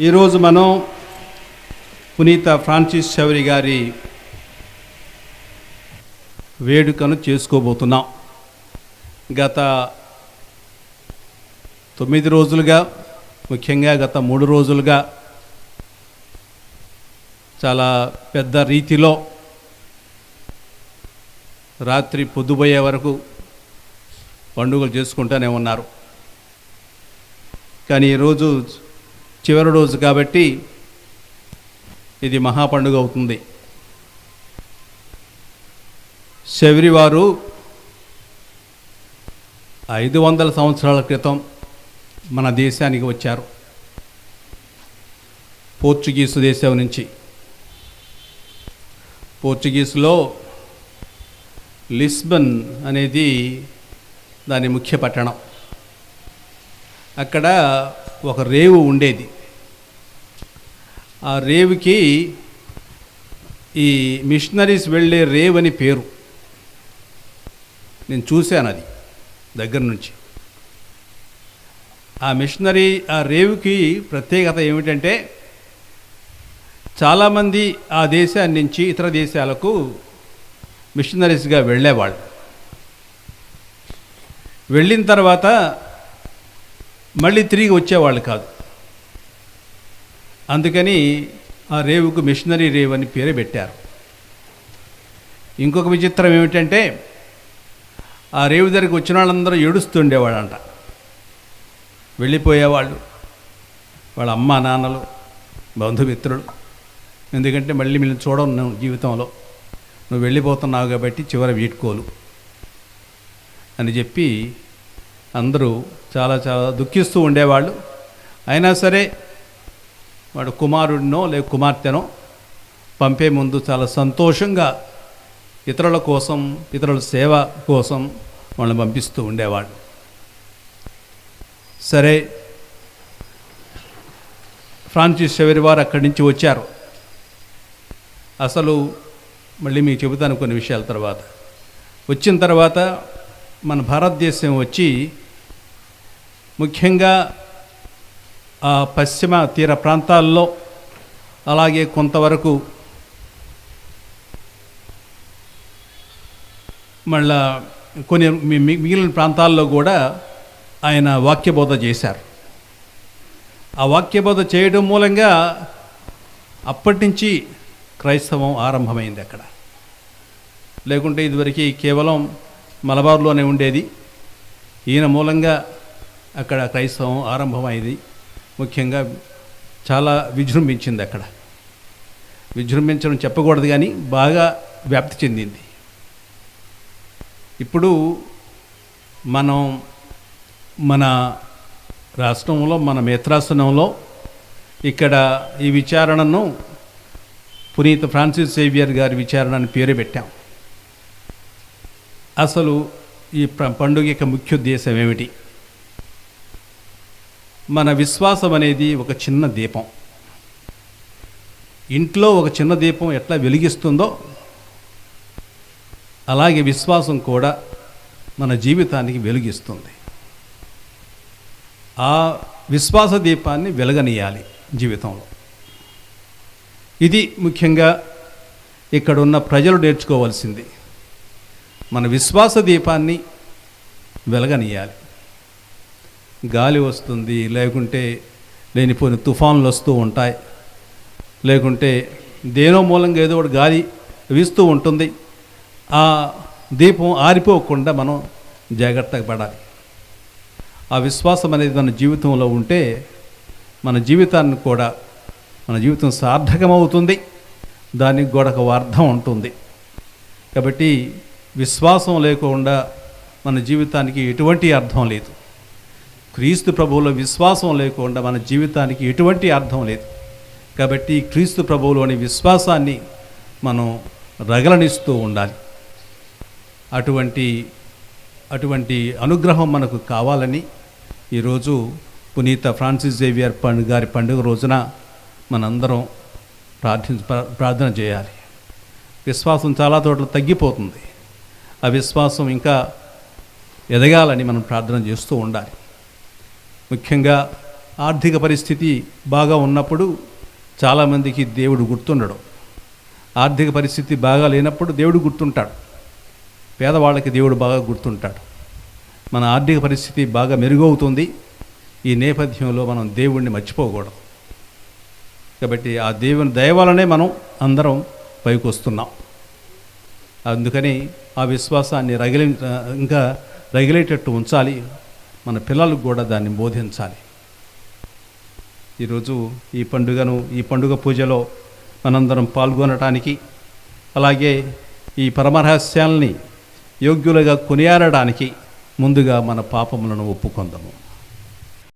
ఈరోజు మనం పునీత ఫ్రాన్సిస్ సేవియర్ గారి వేడుకను చేసుకోబోతున్నాం. గత 9 రోజులుగా, ముఖ్యంగా గత 3 రోజులుగా చాలా పెద్ద రీతిలో రాత్రి పొద్దుపోయే వరకు పండుగలు చేసుకుంటూనే ఉన్నారు. కానీ ఈరోజు చివరి రోజు కాబట్టి ఇది మహాపండుగ అవుతుంది. సేవియర్ వారు 500 సంవత్సరాల క్రితం మన దేశానికి వచ్చారు. పోర్చుగీసు దేశం నుంచి. పోర్చుగీసులో లిస్బన్ అనేది దాని ముఖ్య పట్టణం. అక్కడ ఒక రేవు ఉండేది. ఆ రేవుకి ఈ మిషనరీస్ వెళ్ళే రేవ్ అని పేరు. నేను చూశాను అది దగ్గర నుంచి. ఆ రేవుకి ప్రత్యేకత ఏమిటంటే, చాలామంది ఆ దేశాన్ని నుంచి ఇతర దేశాలకు మిషనరీస్గా వెళ్ళేవాళ్ళు. వెళ్ళిన తర్వాత మళ్ళీ తిరిగి వచ్చేవాళ్ళు కాదు. అందుకని ఆ రేవుకు మిషనరీ రేవ్ అని పేరు పెట్టారు. ఇంకొక విచిత్రం ఏమిటంటే, ఆ రేవు దగ్గరికి వచ్చిన వాళ్ళందరూ ఏడుస్తుండేవాళ్ళంట. వెళ్ళిపోయేవాళ్ళు, వాళ్ళ అమ్మ నాన్నలు, బంధుమిత్రులు. ఎందుకంటే మళ్ళీ మిమ్మల్ని చూడను జీవితంలో, నువ్వు వెళ్ళిపోతున్నావు కాబట్టి చివరి వీడ్కోలు అని చెప్పి అందరూ చాలా చాలా దుఃఖిస్తూ ఉండేవాళ్ళు. అయినా సరే వాడు కుమారుడినో లేక కుమార్తెనో పంపే ముందు చాలా సంతోషంగా ఇతరుల కోసం, ఇతరుల సేవ కోసం వాళ్ళని పంపిస్తూ ఉండేవాళ్ళు. సరే, ఫ్రాన్సిస్ సేవియర్ వారు అక్కడి నుంచి వచ్చారు. అసలు మళ్ళీ మీకు చెబుతాను కొన్ని విషయాల తర్వాత. వచ్చిన తర్వాత మన భారతదేశం వచ్చి ముఖ్యంగా ఆ పశ్చిమ తీర ప్రాంతాల్లో, అలాగే కొంతవరకు మళ్ళా కొన్ని మిగిలిన ప్రాంతాల్లో కూడా ఆయన వాక్యబోధ చేశారు. ఆ వాక్యబోధ చేయడం మూలంగా అప్పటి నుంచి క్రైస్తవం ఆరంభమైంది అక్కడ. లేకుంటే ఇదివరకు కేవలం మలబార్లోనే ఉండేది. ఈయన మూలంగా అక్కడ క్రైస్తవం ఆరంభమైంది. ముఖ్యంగా చాలా విజృంభించింది అక్కడ. విజృంభించడం చెప్పకూడదు కానీ బాగా వ్యాప్తి చెందింది. ఇప్పుడు మనం మన రాష్ట్రంలో, మన మేత్రాసనంలో ఇక్కడ ఈ విచారణను పునీత ఫ్రాన్సిస్ సేవియర్ గారి విచారణ అని పేరు పెట్టాం. అసలు ఈ పండుగ యొక్క ముఖ్య ఉద్దేశం ఏమిటి? మన విశ్వాసం అనేది ఒక చిన్న దీపం. ఇంట్లో ఒక చిన్న దీపం ఎట్లా వెలిగిస్తుందో అలాగే విశ్వాసం కూడా మన జీవితానికి వెలిగిస్తుంది. ఆ విశ్వాస దీపాన్ని వెలగనీయాలి జీవితంలో. ఇది ముఖ్యంగా ఇక్కడున్న ప్రజలు నేర్చుకోవాల్సింది. మన విశ్వాస దీపాన్ని వెలగనీయాలి. గాలి వస్తుంది, లేకుంటే లేనిపోయిన తుఫాన్లు వస్తూ ఉంటాయి, లేకుంటే దేనో మూలంగా ఏదో ఒకటి గాలి వీస్తూ ఉంటుంది. ఆ దీపం ఆరిపోకుండా మనం జాగ్రత్తగా పడాలి. ఆ విశ్వాసం అనేది మన జీవితంలో ఉంటే మన జీవితాన్ని కూడా, మన జీవితం సార్థకమవుతుంది. దానికి కూడా ఒక అర్థం ఉంటుంది. కాబట్టి విశ్వాసం లేకుండా మన జీవితానికి ఎటువంటి అర్థం లేదు. క్రీస్తు ప్రభువులో విశ్వాసం లేకుండా మన జీవితానికి ఎటువంటి అర్థం లేదు. కాబట్టి క్రీస్తు ప్రభువులోని విశ్వాసాన్ని మనం రగలనిస్తూ ఉండాలి. అటువంటి అనుగ్రహం మనకు కావాలని ఈరోజు పునీత ఫ్రాన్సిస్ సేవియర్ గారి పండుగ రోజున మనందరం ప్రార్థన చేయాలి. విశ్వాసం చాలా చోట్ల తగ్గిపోతుంది. ఆ విశ్వాసం ఇంకా ఎదగాలని మనం ప్రార్థన చేస్తూ ఉండాలి. ముఖ్యంగా ఆర్థిక పరిస్థితి బాగా ఉన్నప్పుడు చాలామందికి దేవుడు గుర్తుండడు. ఆర్థిక పరిస్థితి బాగా లేనప్పుడు దేవుడు గుర్తుంటాడు. పేదవాళ్ళకి దేవుడు బాగా గుర్తుంటాడు. మన ఆర్థిక పరిస్థితి బాగా మెరుగవుతుంది. ఈ నేపథ్యంలో మనం దేవుణ్ణి మర్చిపోకూడదు. కాబట్టి ఆ దేవుని దయ వలనే మనం అందరం పైకి వస్తున్నాం. అందుకని ఆ విశ్వాసాన్ని ఇంకా రగిలేటట్టు ఉంచాలి. మన పిల్లలకు కూడా దాన్ని బోధించాలి. ఈరోజు ఈ పండుగ పూజలో మనందరం పాల్గొనటానికి, అలాగే ఈ పరమరహస్యాల్ని యోగ్యులుగా కొనియాడడానికి ముందుగా మన పాపములను ఒప్పుకొందాము.